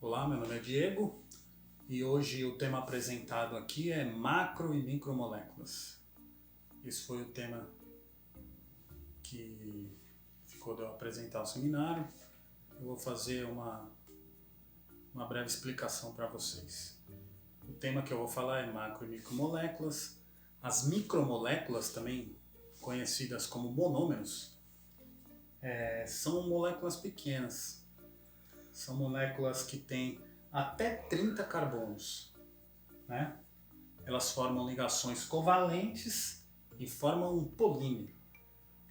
Olá, meu nome é Diego e hoje o tema apresentado aqui é macro e micromoléculas. Esse foi o tema que ficou de eu apresentar o seminário. Eu vou fazer uma breve explicação para vocês. O tema que eu vou falar é macro e micromoléculas. As micromoléculas, também conhecidas como monômeros, são moléculas pequenas. São moléculas que têm até 30 carbonos, né? Elas formam ligações covalentes e formam um polímero.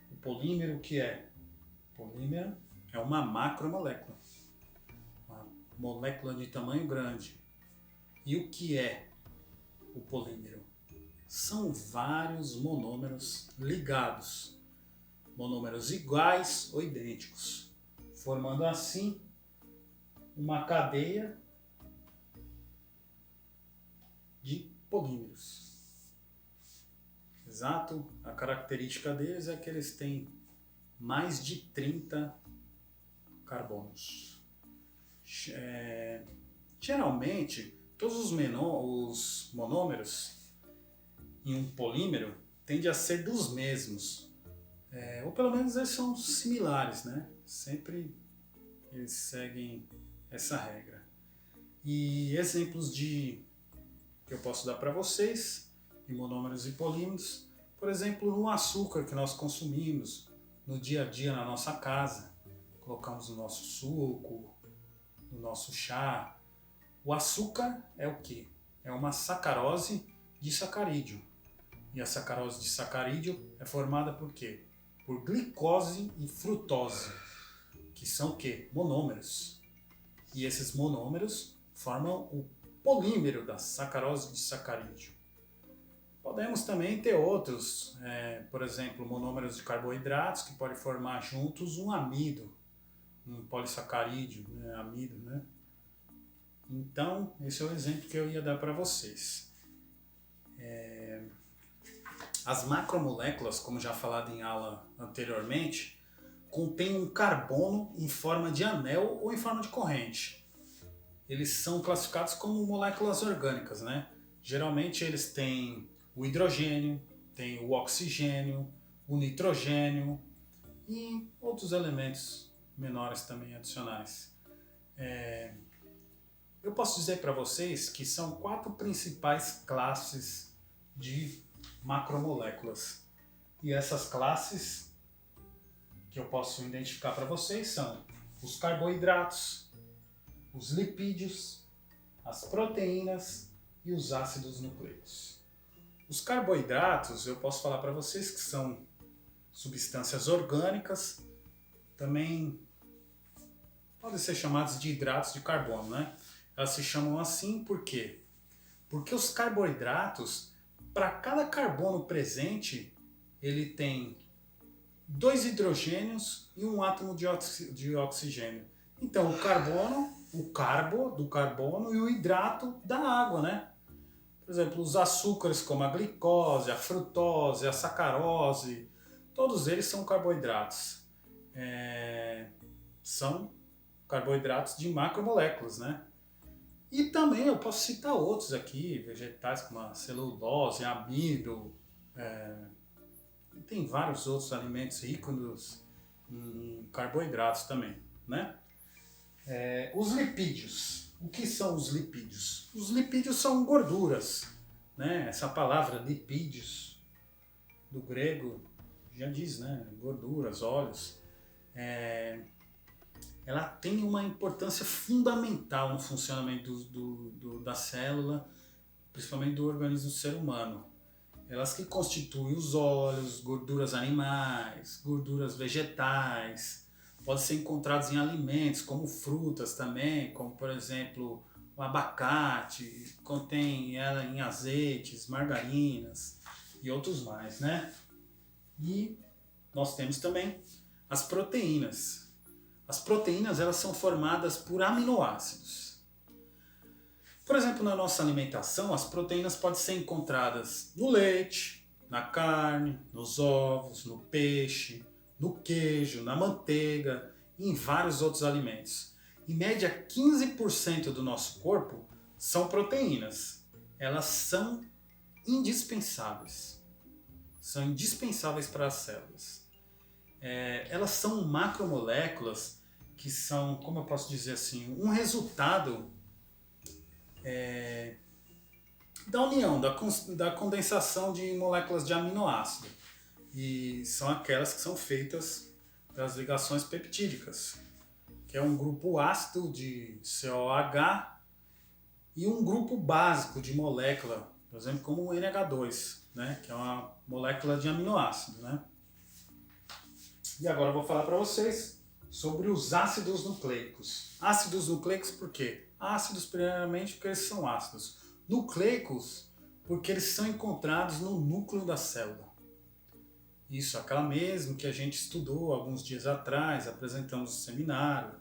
O polímero que é? O polímero é uma macromolécula, uma molécula de tamanho grande. E o que é o polímero? São vários monômeros ligados, monômeros iguais ou idênticos, formando assim uma cadeia de polímeros. Exato, a característica deles é que eles têm mais de 30 carbonos. Geralmente, todos os monômeros em um polímero tendem a ser dos mesmos, ou pelo menos eles são similares, né? Sempre eles seguem essa regra. E exemplos que eu posso dar para vocês de monômeros e polímeros, por exemplo, no açúcar que nós consumimos no dia a dia na nossa casa, colocamos no nosso suco, no nosso chá. O açúcar é o quê? É uma sacarose de sacarídeo. E a sacarose de sacarídeo é formada por quê? Por glicose e frutose, que são o quê? Monômeros. E esses monômeros formam o polímero da sacarose de sacarídeo. Podemos também ter outros, por exemplo, monômeros de carboidratos que podem formar juntos um amido, um polissacarídeo, né? Amido, né? Então, esse é o exemplo que eu ia dar para vocês. As macromoléculas, como já falado em aula anteriormente, contêm um carbono em forma de anel ou em forma de corrente. Eles são classificados como moléculas orgânicas, né? Geralmente eles têm o hidrogênio, tem o oxigênio, o nitrogênio e outros elementos menores também adicionais. Eu posso dizer para vocês que são 4 principais classes de macromoléculas. E essas classes que eu posso identificar para vocês são os carboidratos, os lipídios, as proteínas e os ácidos nucleicos. Os carboidratos eu posso falar para vocês que são substâncias orgânicas, também podem ser chamados de hidratos de carbono, né? Elas se chamam assim por quê? Porque os carboidratos, para cada carbono presente, ele tem 2 hidrogênios e um átomo de oxigênio. Então o carbono, o carbo do carbono e o hidrato da água, né? Por exemplo, os açúcares como a glicose, a frutose, a sacarose, todos eles são carboidratos. São carboidratos de macromoléculas, né? E também eu posso citar outros aqui, vegetais como a celulose, amido, tem vários outros alimentos ricos em carboidratos também, né? Os lipídios. O que são os lipídios? Os lipídios são gorduras, né? Essa palavra lipídios, do grego, já diz, né? Gorduras, óleos. Ela tem uma importância fundamental no funcionamento da célula, principalmente do organismo do ser humano. Elas que constituem os óleos, gorduras animais, gorduras vegetais, podem ser encontrados em alimentos como frutas também, como por exemplo o abacate, contém ela em azeites, margarinas e outros mais, né? E nós temos também as proteínas. As proteínas elas são formadas por aminoácidos. Por exemplo, na nossa alimentação, as proteínas podem ser encontradas no leite, na carne, nos ovos, no peixe, no queijo, na manteiga e em vários outros alimentos. Em média, 15% do nosso corpo são proteínas. Elas são indispensáveis. São indispensáveis para as células. Elas são macromoléculas que são, como eu posso dizer assim, um resultado da união, da condensação de moléculas de aminoácido. E são aquelas que são feitas das ligações peptídicas, que é um grupo ácido de COH e um grupo básico de molécula, por exemplo, como o NH2, né, que é uma molécula de aminoácido, né? E agora eu vou falar para vocês sobre os ácidos nucleicos. Ácidos nucleicos por quê? Ácidos, primeiramente, porque eles são ácidos. Nucleicos, porque eles são encontrados no núcleo da célula. Isso, aquela mesmo que a gente estudou alguns dias atrás, apresentamos no seminário.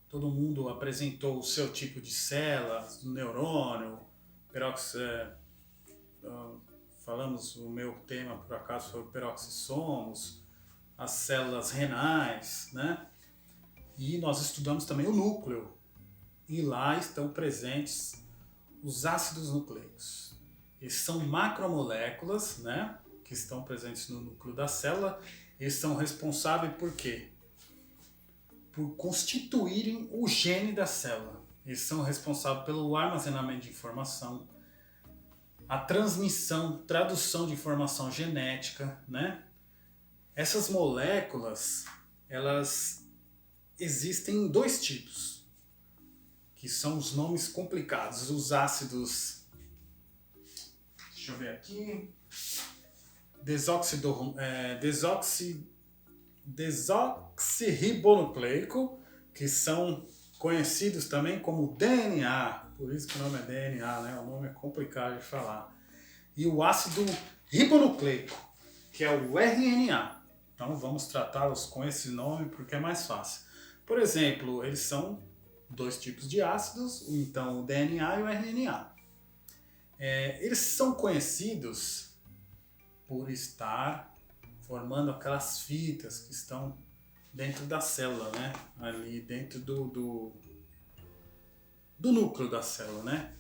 Todo mundo apresentou o seu tipo de células, do neurônio, falamos, o meu tema por acaso foi o peroxissomos, as células renais, né? E nós estudamos também o núcleo. E lá estão presentes os ácidos nucleicos. Eles são macromoléculas, né, que estão presentes no núcleo da célula. Eles são responsáveis por quê? Por constituírem o gene da célula. Eles são responsáveis pelo armazenamento de informação, a transmissão, tradução de informação genética, né? Essas moléculas, elas existem em dois tipos, que são os nomes complicados, os ácidos, deixa eu ver aqui, desoxirribonucleico, que são conhecidos também como DNA, por isso que o nome é DNA, né? O nome é complicado de falar. E o ácido ribonucleico, que é o RNA. Então vamos tratá-los com esse nome porque é mais fácil. Por exemplo, eles são dois tipos de ácidos, então o DNA e o RNA. Eles são conhecidos por estar formando aquelas fitas que estão dentro da célula, né? Ali dentro do núcleo da célula, né?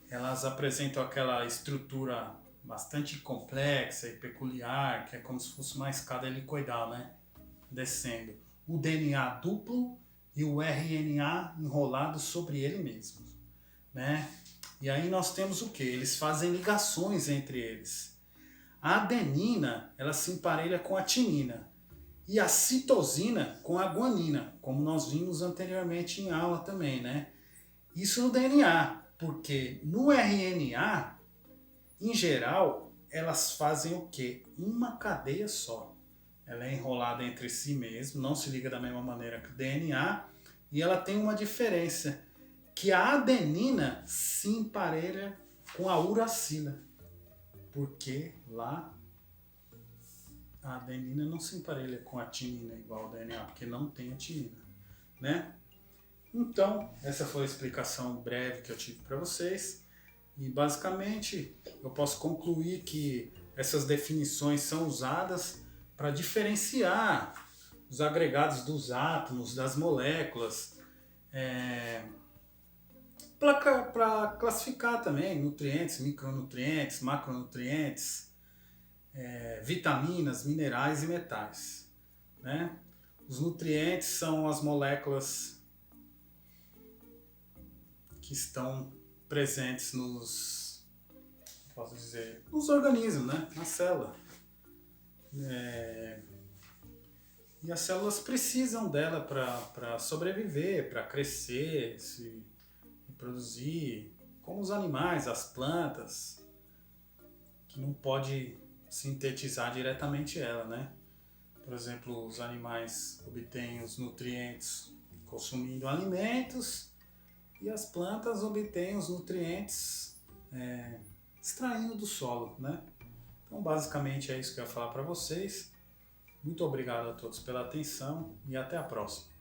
Elas apresentam aquela estrutura bastante complexa e peculiar, que é como se fosse uma escada helicoidal, né? Descendo. O DNA duplo e o RNA enrolado sobre ele mesmo, né? E aí nós temos o que? Eles fazem ligações entre eles. A adenina, ela se emparelha com a timina e a citosina com a guanina, como nós vimos anteriormente em aula também, né? Isso no DNA, porque no RNA, em geral, elas fazem o quê? Uma cadeia só. Ela é enrolada entre si mesmo, não se liga da mesma maneira que o DNA, e ela tem uma diferença, que a adenina se emparelha com a uracila, porque lá a adenina não se emparelha com a timina igual ao DNA, porque não tem a timina, né? Então, essa foi a explicação breve que eu tive para vocês. E basicamente eu posso concluir que essas definições são usadas para diferenciar os agregados dos átomos, das moléculas, para classificar também nutrientes, micronutrientes, macronutrientes, vitaminas, minerais e metais, né? Os nutrientes são as moléculas que estão presentes nos organismos, né? Na célula. E as células precisam dela para sobreviver, para crescer, se reproduzir, como os animais, as plantas, que não pode sintetizar diretamente ela, né? Por exemplo, os animais obtêm os nutrientes consumindo alimentos e as plantas obtêm os nutrientes extraindo do solo, né? Então, basicamente é isso que eu ia falar para vocês. Muito obrigado a todos pela atenção e até a próxima.